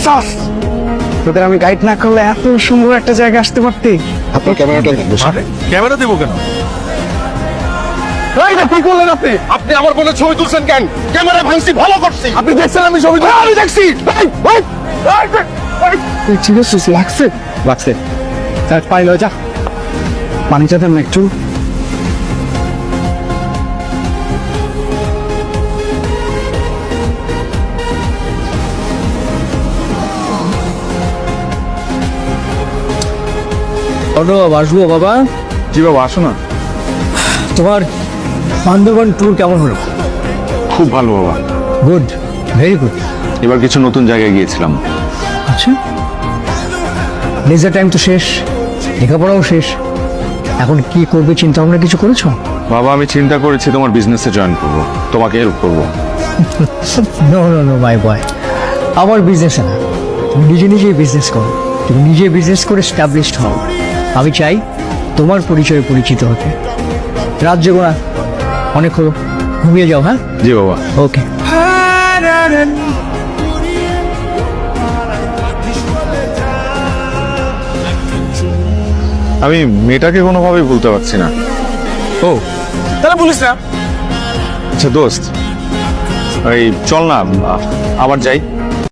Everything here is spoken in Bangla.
দেখছস তোদের আমি গাইড না করলে এত সুন্দর একটা জায়গা আসতে পারতি। আপনার ক্যামেরাটা দেন। ক্যামেরা দেবো কেন? এই না কি করলেন আপনি? আপনি আমার বোনের ছবি তুলছেন কেন? ক্যামেরা ভাঙছি, ভালো করছি। আপনি দেখছেন আমি ছবি তুলছি? আমি দেখছি। ঠিক আছে লাগছে লাগছে পাইল যা পানিটা দেন না একটু। আসবো বাবা। জি বাবা, আসো না। তোমার বান্দরবান ট্যুর কেমন হলো? খুব ভালো বাবা। Good, very good. এবার কিছু নতুন জায়গায় গিয়েছিলাম। আচ্ছা, লেজার টাইম তো শেষ, লেখাপড়াও শেষ, এখন কি করবে চিন্তা ভাবনা কিছু করেছো? বাবা, আমি চিন্তা করেছি তোমার বিজনেসে জয়েন করব, তোমাকে হেল্প করব। নো নো নো মাই বয়, আমার বিজনেসে না, তুমি নিজে নিজেই বিজনেস করো, তুমি নিজে বিজনেস করে স্ট্যাবলিশড হও। আমি চাই তোমার পরিচয়ে পরিচিত হতে। রাত জেগো না, অনেক হলো, ঘুমিয়ে যাও। হ্যাঁ, জি বাবা। ওকে। আমি মেয়েটাকে কোনোভাবেই ভুলতে পারছি না। ও তাহলে বলিস না। আচ্ছা দোস্ত, এই চল না আবার যাই।